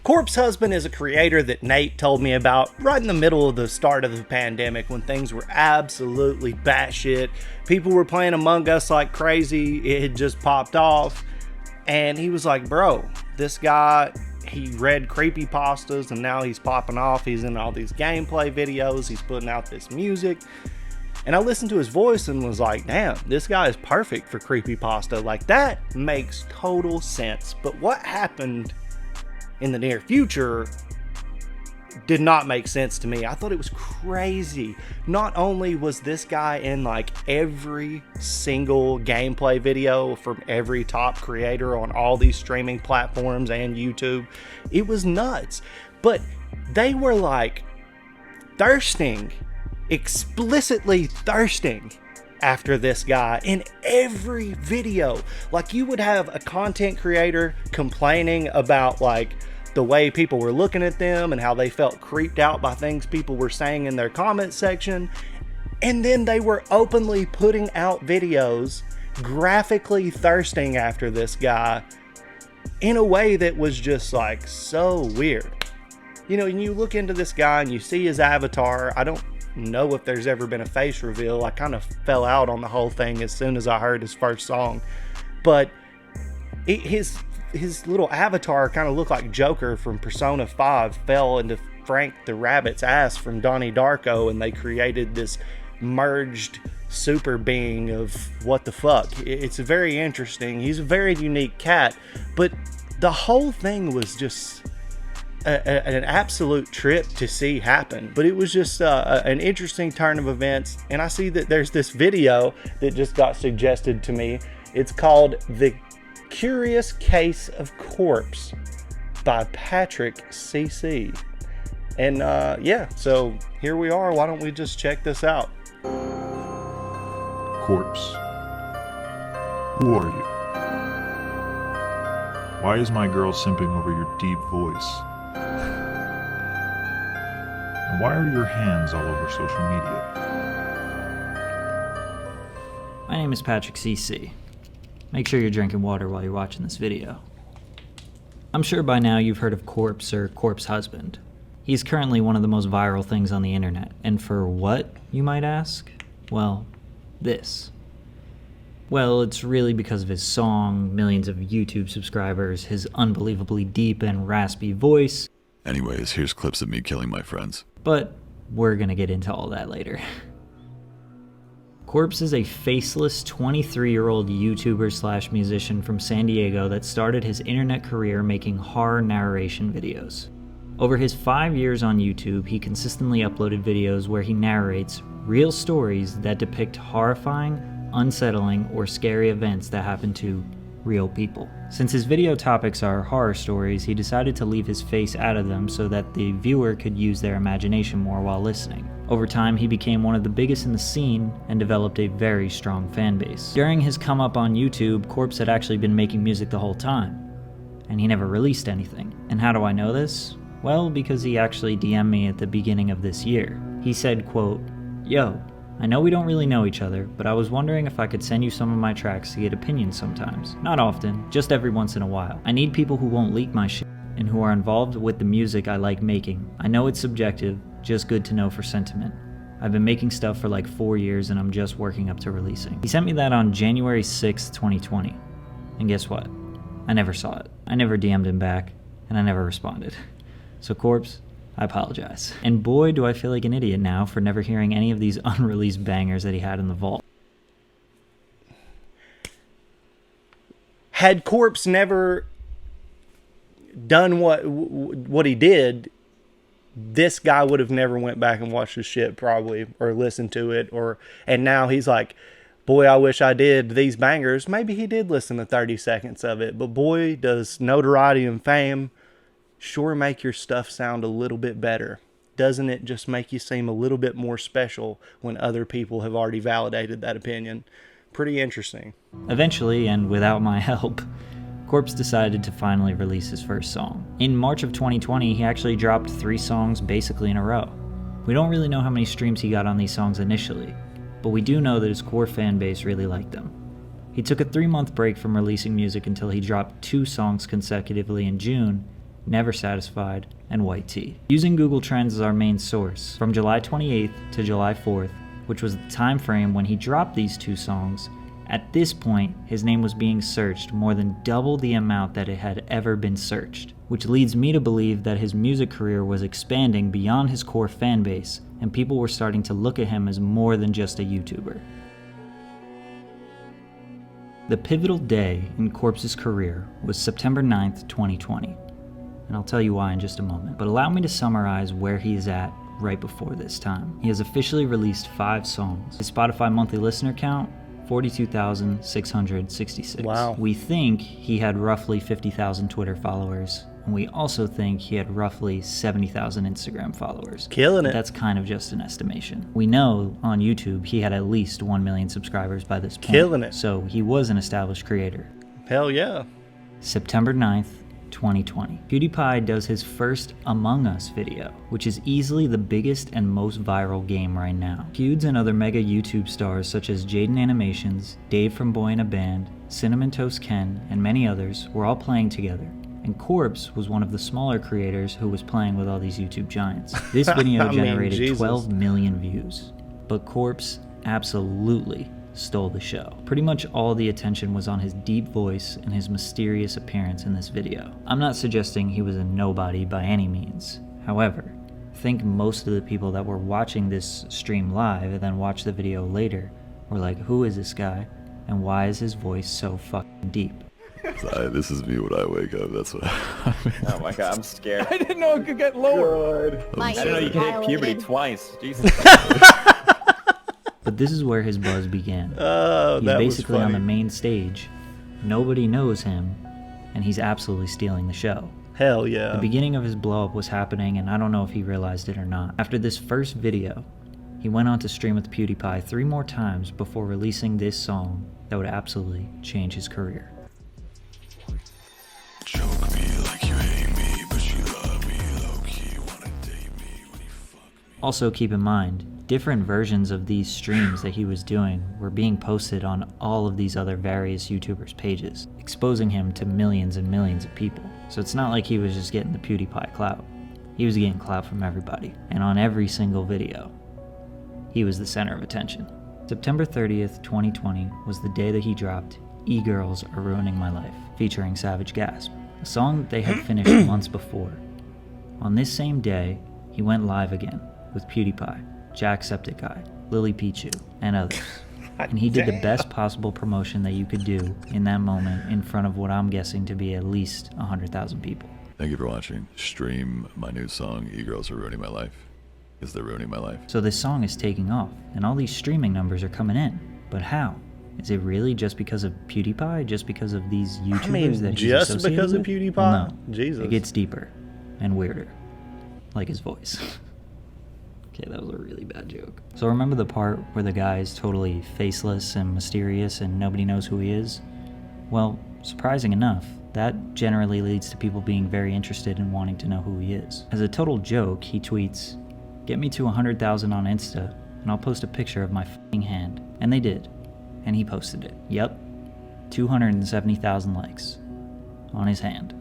Corpse Husband is a creator that Nate told me about right in the middle of the start of the pandemic when things were absolutely batshit. People were playing Among Us like crazy. It had just popped off. And he was like, bro, this guy, he read creepypastas and now he's popping off. He's in all these gameplay videos. He's putting out this music. And I listened to his voice and was like, damn, this guy is perfect for creepypasta. Like, that makes total sense. But what happened in the near future did not make sense to me. I thought it was crazy. Not only was this guy in like every single gameplay video from every top creator on all these streaming platforms and YouTube, it was nuts. But they were like thirsting, explicitly thirsting after this guy in every video. Like, you would have a content creator complaining about like the way people were looking at them and how they felt creeped out by things people were saying in their comment section, and then they were openly putting out videos graphically thirsting after this guy in a way that was just like so weird. You know, and you look into this guy and you see his avatar. I don't know if there's ever been a face reveal. I kind of fell out on the whole thing as soon as I heard his first song, but his little avatar kind of looked like Joker from Persona 5 fell into Frank the Rabbit's ass from Donnie Darko, and they created this merged super being of what the fuck. It's very interesting. He's a very unique cat, but the whole thing was just an absolute trip to see happen. But it was just an interesting turn of events, and I see that there's this video that just got suggested to me. It's called The Curious Case of Corpse by Patrick CC. And yeah, so here we are. Why don't we just check this out? Corpse. Who are you? Why is my girl simping over your deep voice? And why are your hands all over social media? My name is Patrick CC. Make sure you're drinking water while you're watching this video. I'm sure by now you've heard of Corpse or Corpse Husband. He's currently one of the most viral things on the internet. And for what, you might ask? Well, this. Well, it's really because of his song, millions of YouTube subscribers, his unbelievably deep and raspy voice. Anyways, here's clips of me killing my friends. But we're gonna get into all that later. Corpse is a faceless 23-year-old YouTuber / musician from San Diego that started his internet career making horror narration videos. Over his 5 years on YouTube, he consistently uploaded videos where he narrates real stories that depict horrifying, unsettling, or scary events that happen to real people. Since his video topics are horror stories, he decided to leave his face out of them so that the viewer could use their imagination more while listening. Over time, he became one of the biggest in the scene and developed a very strong fan base. During his come up on YouTube, Corpse had actually been making music the whole time, and he never released anything. And how do I know this? Well, because he actually DM'd me at the beginning of this year. He said, quote, "Yo, I know we don't really know each other, but I was wondering if I could send you some of my tracks to get opinions sometimes. Not often, just every once in a while. I need people who won't leak my shit and who are involved with the music I like making. I know it's subjective, just good to know for sentiment. I've been making stuff for like 4 years and I'm just working up to releasing." He sent me that on January 6th, 2020. And guess what? I never saw it. I never DM'd him back, and I never responded. So Corpse, I apologize. And boy, do I feel like an idiot now for never hearing any of these unreleased bangers that he had in the vault. Had Corpse never done what he did, this guy would have never went back and watched his shit probably, or listened to it, and now he's like, boy, I wish I did these bangers. Maybe he did listen to 30 seconds of it, but boy, does notoriety and fame sure make your stuff sound a little bit better. Doesn't it just make you seem a little bit more special when other people have already validated that opinion? Pretty interesting. Eventually, and without my help, Corpse decided to finally release his first song. In March of 2020, he actually dropped 3 songs basically in a row. We don't really know how many streams he got on these songs initially, but we do know that his core fan base really liked them. He took a 3-month break from releasing music until he dropped 2 songs consecutively in June, Never Satisfied, and White Tea. Using Google Trends as our main source, from July 28th to July 4th, which was the time frame when he dropped these two songs, at this point, his name was being searched more than double the amount that it had ever been searched, which leads me to believe that his music career was expanding beyond his core fan base, and people were starting to look at him as more than just a YouTuber. The pivotal day in Corpse's career was September 9th, 2020, and I'll tell you why in just a moment, but allow me to summarize where he is at right before this time. He has officially released 5 songs. His Spotify monthly listener count, 42,666. Wow. We think he had roughly 50,000 Twitter followers, and we also think he had roughly 70,000 Instagram followers. Killing it. That's kind of just an estimation. We know on YouTube he had at least 1 million subscribers by this point. Killing it. So he was an established creator. Hell yeah. September 9th, 2020. PewDiePie does his first Among Us video, which is easily the biggest and most viral game right now. Pewds and other mega YouTube stars such as Jaden Animations, Dave from Boy in a Band, Cinnamon Toast Ken, and many others were all playing together. And Corpse was one of the smaller creators who was playing with all these YouTube giants. This video generated Jesus. 12 million views. But Corpse absolutely stole the show. Pretty much all the attention was on his deep voice and his mysterious appearance in this video. I'm not suggesting he was a nobody by any means. However, I think most of the people that were watching this stream live and then watched the video later were like, who is this guy? And why is his voice so fucking deep? This is me when I wake up. That's what. Oh my god, I'm scared. I didn't know it could get lower. I didn't know you could hit puberty twice. Jesus. But this is where his buzz began. Oh, He's that was basically on the funny. main stage. Nobody knows him, and he's absolutely stealing the show. Hell yeah. The beginning of his blow up was happening, and I don't know if he realized it or not. After this first video, he went on to stream with PewDiePie 3 more times before releasing this song that would absolutely change his career. Choke me like you hate me, but you love me low-key. Wanna date me when you fuck me. Also keep in mind, different versions of these streams that he was doing were being posted on all of these other various YouTubers' pages, exposing him to millions and millions of people. So it's not like he was just getting the PewDiePie clout. He was getting clout from everybody, and on every single video, he was the center of attention. September 30th, 2020 was the day that he dropped E-Girls Are Ruining My Life, featuring Savage Gasp, a song that they had finished months before. On this same day, he went live again with PewDiePie, Jacksepticeye, Lily Pichu, and others. And he did the best possible promotion that you could do in that moment in front of what I'm guessing to be at least 100,000 people. Thank you for watching. Stream my new song, E-Girls Are Ruining My Life. Because they're ruining my life. So this song is taking off, and all these streaming numbers are coming in. But how? Is it really just because of PewDiePie? Just because of these YouTubers that he's just associated because of with? PewDiePie? Well, no. Jesus. It gets deeper and weirder. Like his voice. Okay, that was a really bad joke. So remember the part where the guy is totally faceless and mysterious and nobody knows who he is? Well, surprising enough, that generally leads to people being very interested in wanting to know who he is. As a total joke, he tweets, "Get me to 100,000 on Insta, and I'll post a picture of my f***ing hand." And they did. And he posted it. Yep. 270,000 likes on his hand.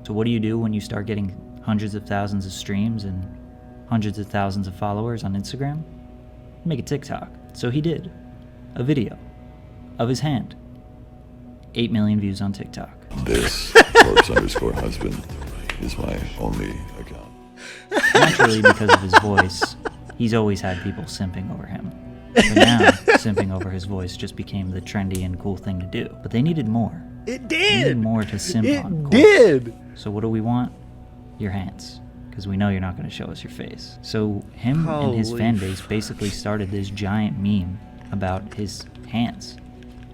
So what do you do when you start getting hundreds of thousands of streams and hundreds of thousands of followers on Instagram? Make a TikTok. So he did. A video of his hand. 8 million views on TikTok. This corpse_husband is my only account. Naturally, because of his voice, he's always had people simping over him. But now, simping over his voice just became the trendy and cool thing to do. But they needed more. It They did. needed more to simp on. It Corpse. did. So what do we want? Your hands. Because we know you're not going to show us your face. So him and his Holy fan base basically started this giant meme about his hands.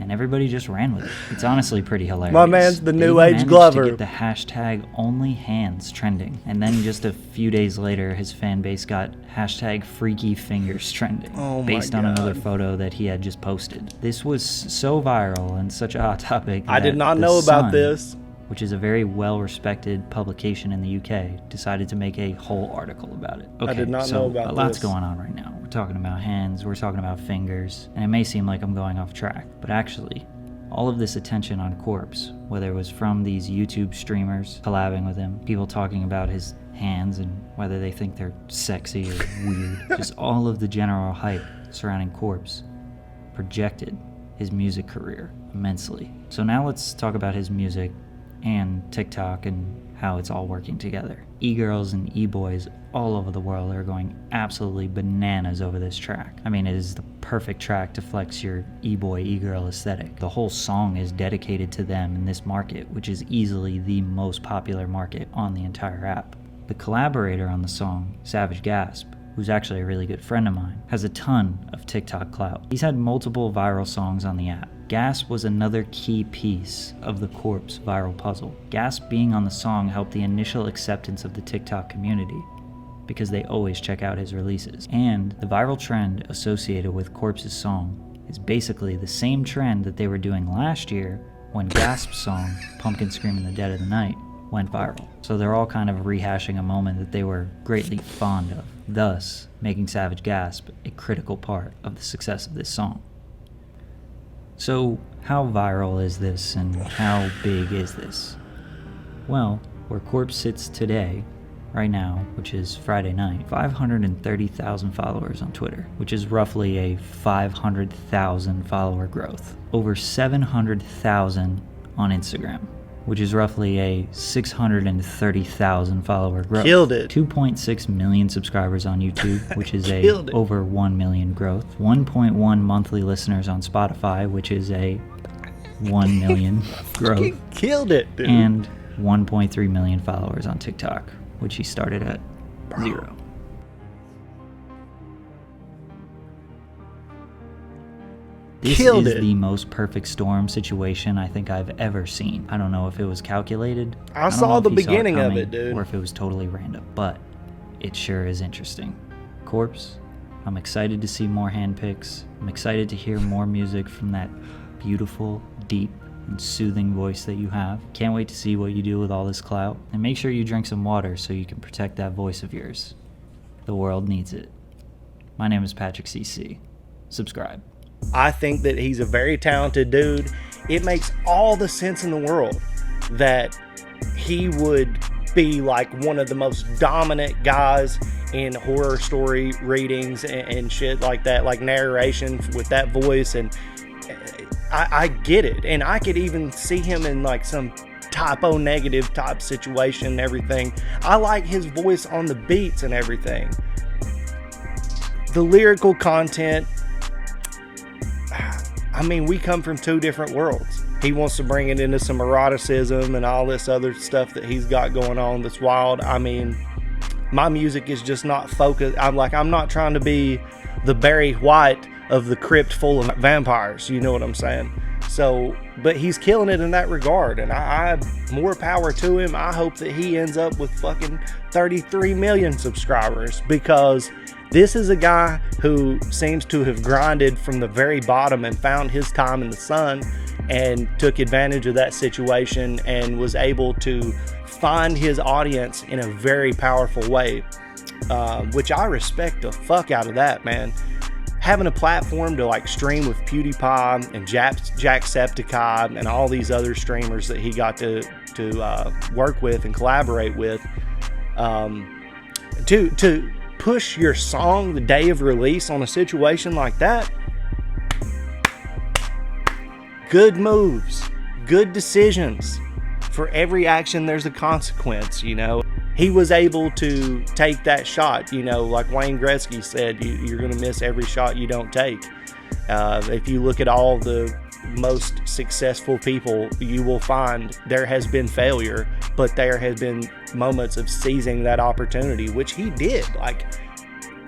And everybody just ran with it. It's honestly pretty hilarious. My man's the They new even age managed Glover. to get the hashtag #OnlyHands trending. And then just a few days later, his fan base got hashtag #FreakyFingers trending. Oh my based on another God. photo that he had just posted. This was so viral and such a hot topic. I did that not The know about Sun, this. which is a very well-respected publication in the UK, decided to make a whole article about it. Okay, did not so know about a lot's this. going on right now. We're talking about hands, we're talking about fingers, and it may seem like I'm going off track, but actually, all of this attention on Corpse, whether it was from these YouTube streamers collabing with him, people talking about his hands and whether they think they're sexy or weird, just all of the general hype surrounding Corpse projected his music career immensely. So now let's talk about his music and TikTok and how it's all working together. E-girls and e-boys all over the world are going absolutely bananas over this track. I mean, it is the perfect track to flex your e-boy, e-girl aesthetic. The whole song is dedicated to them in this market, which is easily the most popular market on the entire app. The collaborator on the song, Savage Gasp, who's actually a really good friend of mine, has a ton of TikTok clout. He's had multiple viral songs on the app. Gasp was another key piece of the Corpse viral puzzle. Gasp being on the song helped the initial acceptance of the TikTok community, because they always check out his releases. And the viral trend associated with Corpse's song is basically the same trend that they were doing last year when Gasp's song, Pumpkin Scream in the Dead of the Night, went viral. So they're all kind of rehashing a moment that they were greatly fond of, thus making Savage Gasp a critical part of the success of this song. So how viral is this and how big is this? Well, where Corpse sits today, right now, which is Friday night, 530,000 followers on Twitter, which is roughly a 500,000 follower growth. Over 700,000 on Instagram, which is roughly a 630,000 follower growth. Killed it. 2.6 million subscribers on YouTube, which is a over 1 million growth. 1.1 monthly listeners on Spotify, which is a 1 million growth. Killed it, dude. And 1.3 million followers on TikTok, which he started at 0. This Killed is it. the most perfect storm situation I think I've ever seen. I don't know if it was calculated. I don't saw know if the he beginning of coming, it, dude. Or if it was totally random, but it sure is interesting. Corpse, I'm excited to see more handpicks. I'm excited to hear more music from that beautiful, deep, and soothing voice that you have. Can't wait to see what you do with all this clout. And make sure you drink some water so you can protect that voice of yours. The world needs it. My name is Patrick CC. Subscribe. I think that he's a very talented dude. It makes all the sense in the world that he would be like one of the most dominant guys in horror story readings and shit like that, like narration with that voice. And I get it. And I could even see him in like some typo negative type situation and everything. I like his voice on the beats and everything. The lyrical content, I mean, we come from two different worlds. He wants to bring it into some eroticism and all this other stuff that he's got going on that's wild. I mean, my music is just not focused. I'm not trying to be the Barry White of the crypt full of vampires. You know what I'm saying? So, but he's killing it in that regard. And I more power to him. I hope that he ends up with fucking 33 million subscribers, because this is a guy who seems to have grinded from the very bottom and found his time in the sun and took advantage of that situation and was able to find his audience in a very powerful way, which I respect the fuck out of that, man. Having a platform to like stream with PewDiePie and Jacksepticeye and all these other streamers that he got to work with and collaborate with, to push your song the day of release on a situation like that. Good moves, good decisions. For every action, there's a consequence, you know. He was able to take that shot, you know, like Wayne Gretzky said, you're going to miss every shot you don't take. If you look at all the most successful people, you will find there has been failure, but there has been moments of seizing that opportunity, which he did. Like,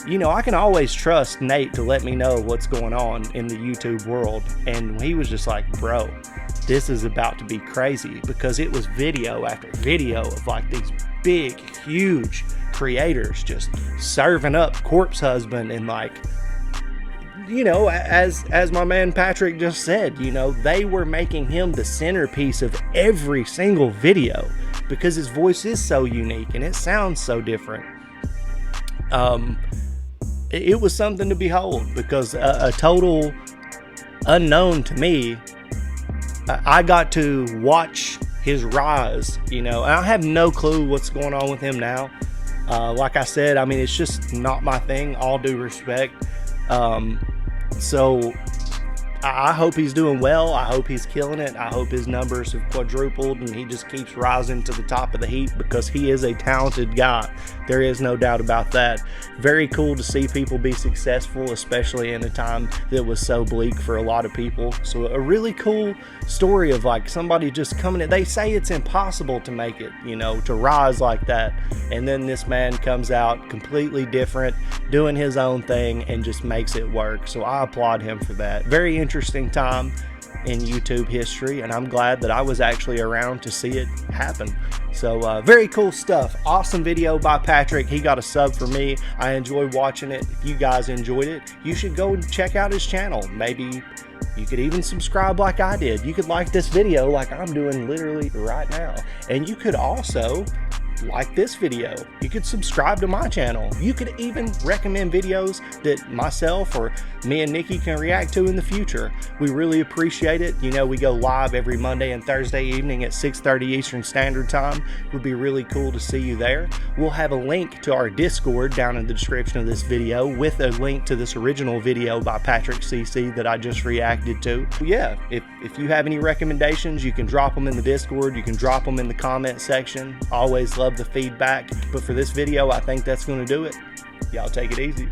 you know, I can always trust Nate to let me know what's going on in the YouTube world. And he was just like, bro, this is about to be crazy, because it was video after video of like these big, huge creators just serving up Corpse Husband. And like, you know, as my man Patrick just said, you know, they were making him the centerpiece of every single video because his voice is so unique and it sounds so different. It was something to behold, because a total unknown to me I got to watch his rise, you know, and I have no clue what's going on with him now. Like I said, I mean, it's just not my thing, all due respect. So I hope he's doing well. I hope he's killing it. I hope his numbers have quadrupled and he just keeps rising to the top of the heap, because he is a talented guy. There is no doubt about that. Very cool to see people be successful, especially in a time that was so bleak for a lot of people. So a really cool story of like somebody just coming in. They say it's impossible to make it, you know, to rise like that. And then this man comes out completely different, doing his own thing, and just makes it work. So I applaud him for that. Very interesting time in YouTube history, and I'm glad that I was actually around to see it happen. So very cool stuff. Awesome video by Patrick. He got a sub for me. I enjoyed watching it. If you guys enjoyed it, you should go and check out his channel. Maybe you could even subscribe like I did. You could like this video like I'm doing literally right now. And you could also like this video. You could subscribe to my channel. You could even recommend videos that myself or me and Nikki can react to in the future. We really appreciate it. You know, we go live every Monday and Thursday evening at 6:30 Eastern Standard Time. It would be really cool to see you there. We'll have a link to our Discord down in the description of this video, with a link to this original video by Patrick CC that I just reacted to. Yeah, if you have any recommendations, you can drop them in the Discord. You can drop them in the comment section. Always love the feedback. But for this video, I think that's going to do it. Y'all take it easy.